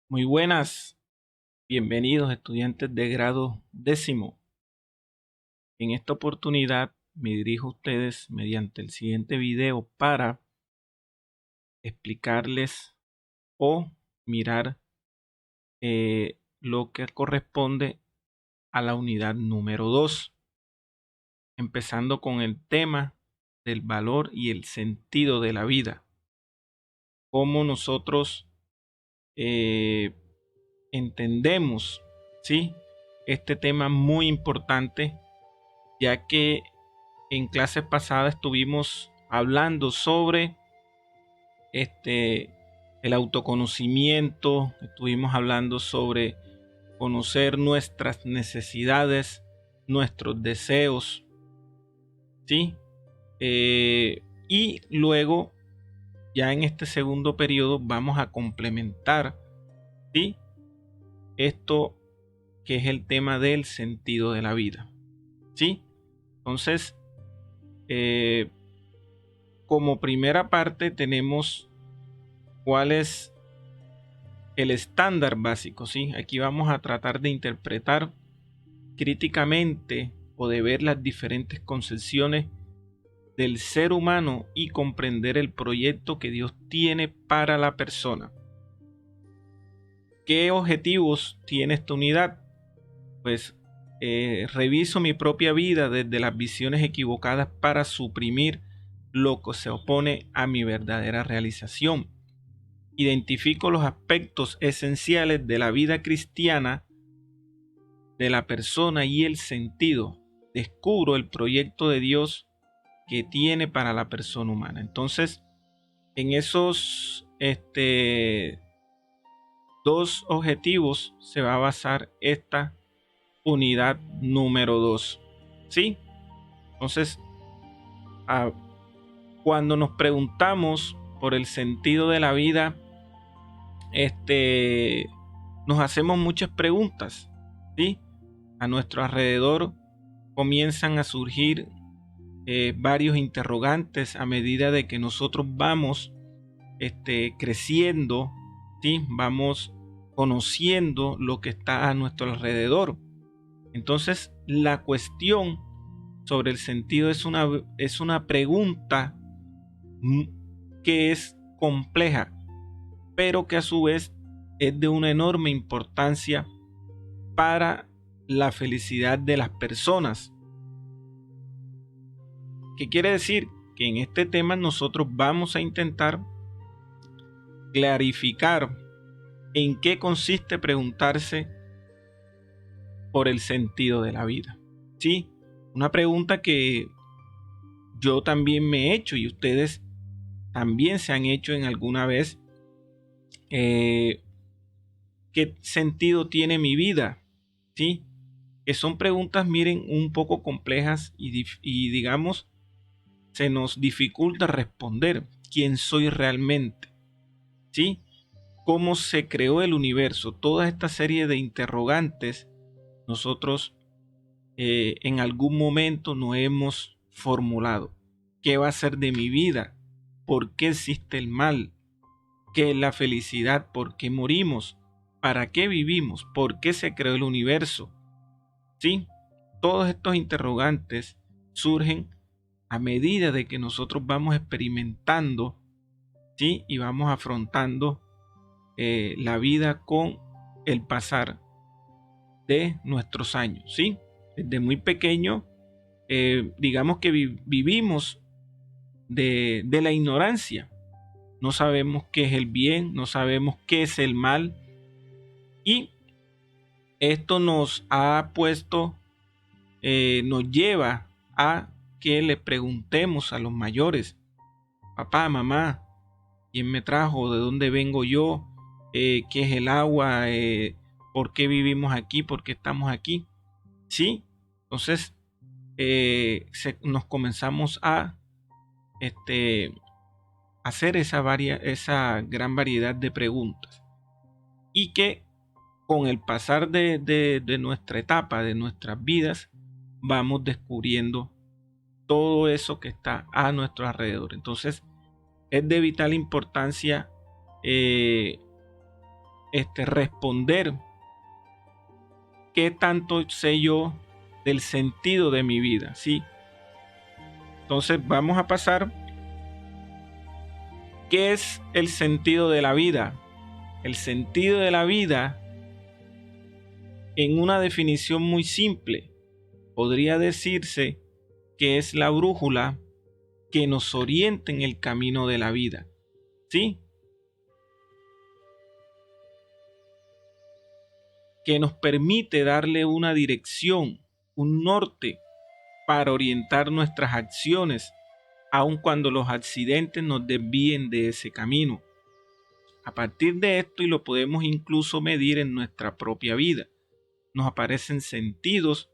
Muy buenas, bienvenidos estudiantes de grado décimo. En esta oportunidad me dirijo a ustedes mediante el siguiente video para explicarles o mirar lo que corresponde a la unidad número 2, empezando con el tema del valor y el sentido de la vida. Cómo nosotros entendemos, ¿sí?, este tema muy importante, ya que en clases pasadas estuvimos hablando sobre el autoconocimiento, estuvimos hablando sobre conocer nuestras necesidades, nuestros deseos, ¿sí? Y luego, ya en este segundo periodo, vamos a complementar, ¿sí?, esto que es el tema del sentido de la vida, ¿sí? Entonces, como primera parte tenemos cuál es el estándar básico, ¿sí? Aquí vamos a tratar de interpretar críticamente o de ver las diferentes concepciones del ser humano y comprender el proyecto que Dios tiene para la persona. ¿Qué objetivos tiene esta unidad? Pues reviso mi propia vida desde las visiones equivocadas para suprimir lo que se opone a mi verdadera realización. Identifico los aspectos esenciales de la vida cristiana de la persona y el sentido. Descubro el proyecto de Dios que tiene para la persona humana. Entonces, en esos dos objetivos se va a basar esta unidad número 2. ¿Sí? Entonces, cuando nos preguntamos por el sentido de la vida, nos hacemos muchas preguntas, ¿sí? A nuestro alrededor comienzan a surgir varios interrogantes a medida de que nosotros vamos creciendo, ¿sí? Vamos conociendo lo que está a nuestro alrededor. Entonces, la cuestión sobre el sentido es una pregunta que es compleja, pero que a su vez es de una enorme importancia para la felicidad de las personas. ¿Qué quiere decir? Que en este tema nosotros vamos a intentar clarificar en qué consiste preguntarse por el sentido de la vida. Sí, una pregunta que yo también me he hecho y ustedes también se han hecho en alguna vez. ¿Qué sentido tiene mi vida? ¿Sí? Que son preguntas, miren, un poco complejas y digamos, se nos dificulta responder quién soy realmente. ¿Sí? ¿Cómo se creó el universo? Toda esta serie de interrogantes nosotros en algún momento no hemos formulado. ¿Qué va a ser de mi vida? ¿Por qué existe el mal? ¿Qué es la felicidad? ¿Por qué morimos? ¿Para qué vivimos? ¿Por qué se creó el universo? ¿Sí? Todos estos interrogantes surgen a medida de que nosotros vamos experimentando, ¿sí?, y vamos afrontando la vida con el pasar de nuestros años, ¿sí? Desde muy pequeño, digamos que vivimos de la ignorancia. No sabemos qué es el bien, no sabemos qué es el mal, y esto nos ha puesto, nos lleva a que le preguntemos a los mayores: papá, mamá, ¿quién me trajo? ¿De dónde vengo yo? ¿Qué es el agua? ¿Por qué vivimos aquí? ¿Por qué estamos aquí? ¿Sí? Entonces, nos comenzamos a hacer esa gran variedad de preguntas, y que con el pasar de nuestra etapa, de nuestras vidas, vamos descubriendo todo eso que está a nuestro alrededor. Entonces, es de vital importancia responder qué tanto sé yo del sentido de mi vida, ¿sí? Entonces vamos a pasar. ¿Qué es el sentido de la vida? El sentido de la vida, en una definición muy simple, podría decirse que es la brújula que nos orienta en el camino de la vida, ¿sí? Que nos permite darle una dirección, un norte para orientar nuestras acciones, aun cuando los accidentes nos desvíen de ese camino. A partir de esto, y lo podemos incluso medir en nuestra propia vida, nos aparecen sentidos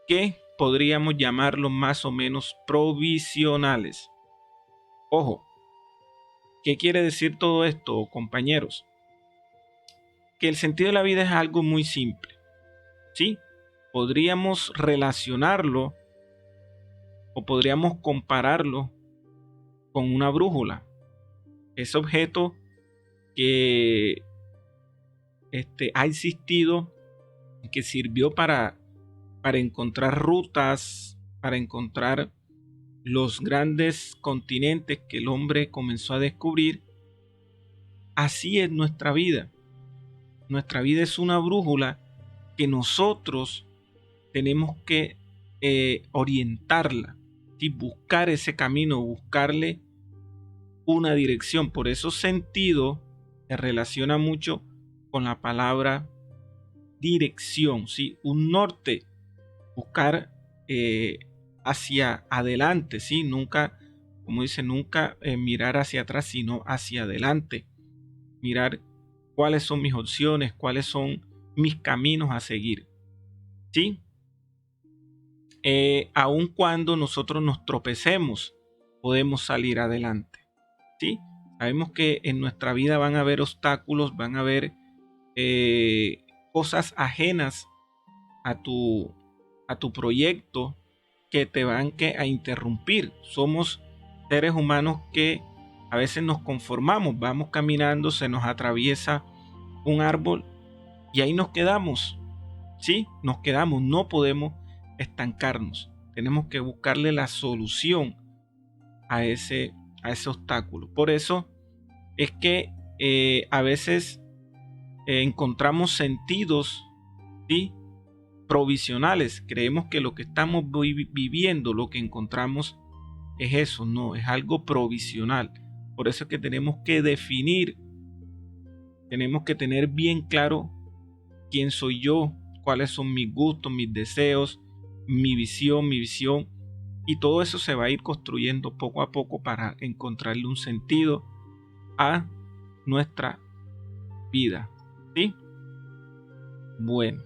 que podríamos llamarlos más o menos provisionales. Ojo, ¿qué quiere decir todo esto, compañeros? Que el sentido de la vida es algo muy simple, ¿sí? Podríamos relacionarlo o podríamos compararlo con una brújula. Ese objeto que ha existido, que sirvió para encontrar rutas, para encontrar los grandes continentes que el hombre comenzó a descubrir. Así es nuestra vida. Nuestra vida es una brújula que nosotros tenemos que orientarla, ¿sí? Buscar ese camino, buscarle una dirección. Por eso sentido se relaciona mucho con la palabra dirección, ¿sí? Un norte, buscar hacia adelante, ¿sí? Nunca, como dice, nunca mirar hacia atrás, sino hacia adelante. Mirar cuáles son mis opciones, cuáles son mis caminos a seguir, ¿sí? Aun cuando nosotros nos tropecemos, podemos salir adelante, ¿sí? Sabemos que en nuestra vida van a haber obstáculos, van a haber cosas ajenas a tu proyecto que te van a interrumpir. Somos seres humanos que a veces nos conformamos, vamos caminando, se nos atraviesa un árbol y ahí nos quedamos, ¿sí? Nos quedamos, no podemos estancarnos. Tenemos que buscarle la solución a ese obstáculo. Por eso es que a veces encontramos sentidos, ¿sí? Provisionales. Creemos que lo que estamos viviendo, lo que encontramos es eso. No, es algo provisional. Por eso es que tenemos que definir, tenemos que tener bien claro quién soy yo, cuáles son mis gustos, mis deseos, mi visión, y todo eso se va a ir construyendo poco a poco para encontrarle un sentido a nuestra vida, ¿sí? Bueno,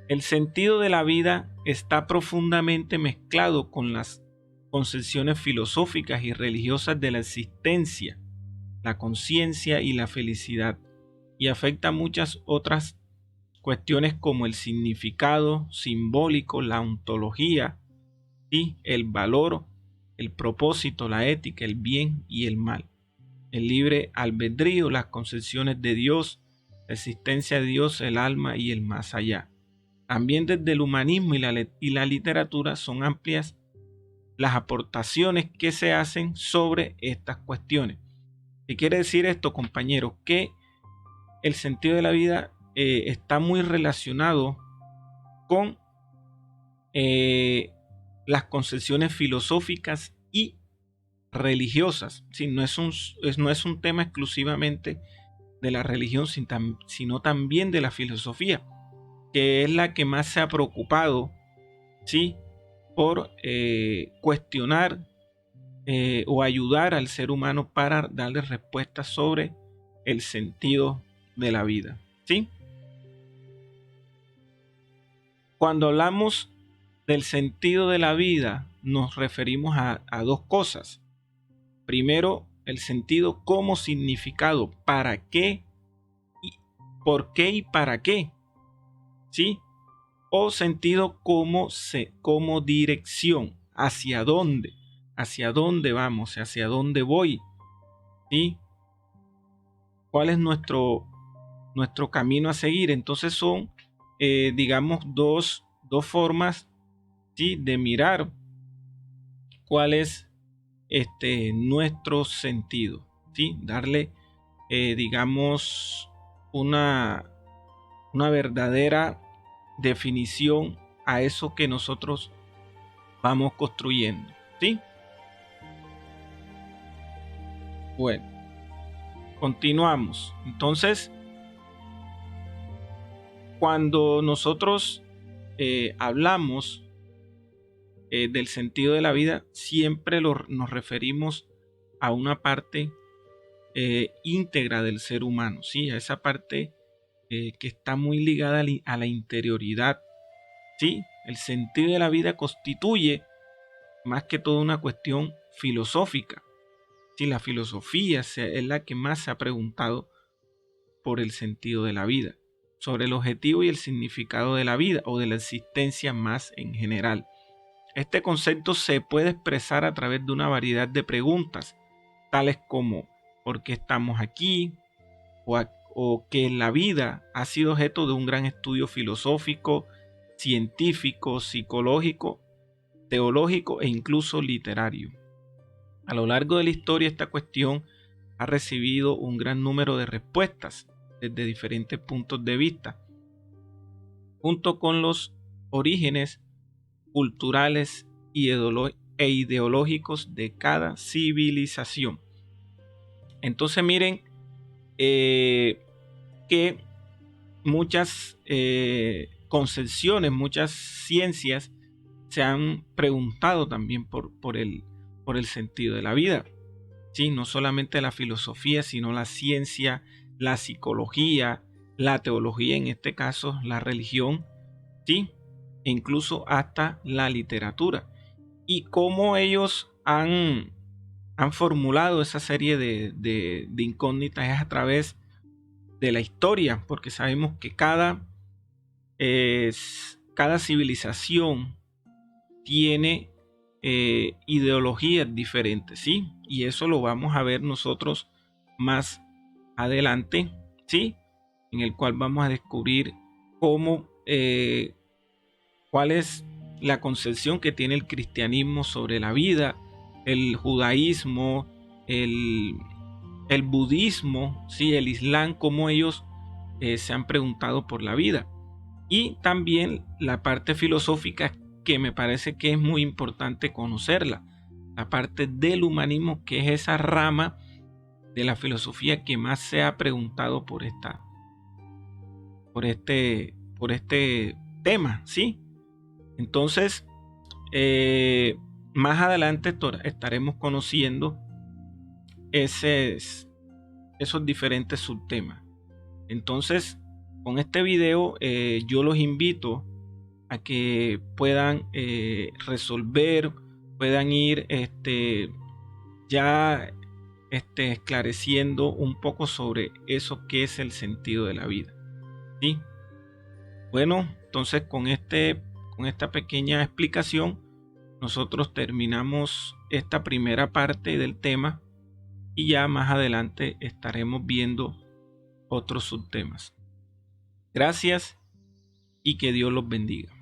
el sentido de la vida está profundamente mezclado con las concepciones filosóficas y religiosas de la existencia, la conciencia y la felicidad, y afecta muchas otras cuestiones como el significado simbólico, la ontología, y el valor, el propósito, la ética, el bien y el mal, el libre albedrío, las concepciones de Dios, la existencia de Dios, el alma y el más allá. También desde el humanismo y la literatura son amplias las aportaciones que se hacen sobre estas cuestiones. ¿Qué quiere decir esto, compañeros? Que el sentido de la vida está muy relacionado con las concepciones filosóficas y religiosas. ¿Sí? No es un tema exclusivamente de la religión, sino también de la filosofía, que es la que más se ha preocupado, ¿sí? Por cuestionar o ayudar al ser humano para darle respuestas sobre el sentido de la vida, ¿sí? Cuando hablamos del sentido de la vida, nos referimos a dos cosas. Primero, el sentido como significado, para qué, por qué y para qué, ¿sí? O sentido como dirección, hacia dónde vamos, hacia dónde voy, ¿sí? cuál es nuestro camino a seguir. Entonces son, digamos, dos formas, ¿sí?, de mirar cuál es nuestro sentido, ¿sí? Darle, digamos, una verdadera definición a eso que nosotros vamos construyendo, ¿sí? Bueno, continuamos. Entonces, cuando nosotros hablamos del sentido de la vida, siempre nos referimos a una parte íntegra del ser humano, ¿sí? A esa parte que está muy ligada a la interioridad, ¿sí? El sentido de la vida constituye más que todo una cuestión filosófica. ¿Sí? La filosofía es la que más se ha preguntado por el sentido de la vida, sobre el objetivo y el significado de la vida o de la existencia más en general. Este concepto se puede expresar a través de una variedad de preguntas, tales como ¿por qué estamos aquí? O que la vida ha sido objeto de un gran estudio filosófico, científico, psicológico, teológico e incluso literario. A lo largo de la historia, esta cuestión ha recibido un gran número de respuestas desde diferentes puntos de vista, junto con los orígenes culturales e ideológicos de cada civilización. Entonces miren que muchas concepciones, muchas ciencias se han preguntado también por el sentido de la vida. ¿Sí? No solamente la filosofía, sino la ciencia, la psicología, la teología, en este caso la religión, ¿sí? E incluso hasta la literatura. Y cómo ellos han formulado esa serie de incógnitas es a través de la historia, porque sabemos que cada civilización tiene ideologías diferentes, ¿sí? Y eso lo vamos a ver nosotros más adelante, ¿sí? En el cual vamos a descubrir cómo, cuál es la concepción que tiene el cristianismo sobre la vida, el judaísmo, el budismo, ¿sí?, el islam, cómo ellos se han preguntado por la vida. Y también la parte filosófica, que me parece que es muy importante conocerla, la parte del humanismo, que es esa rama de la filosofía que más se ha preguntado por este tema, ¿sí? Entonces, más adelante estaremos conociendo esos diferentes subtemas. Entonces, con este video yo los invito a que puedan resolver, puedan ir ya esclareciendo un poco sobre eso que es el sentido de la vida, ¿sí? Bueno, entonces con esta pequeña explicación nosotros terminamos esta primera parte del tema y ya más adelante estaremos viendo otros subtemas. Gracias y que Dios los bendiga.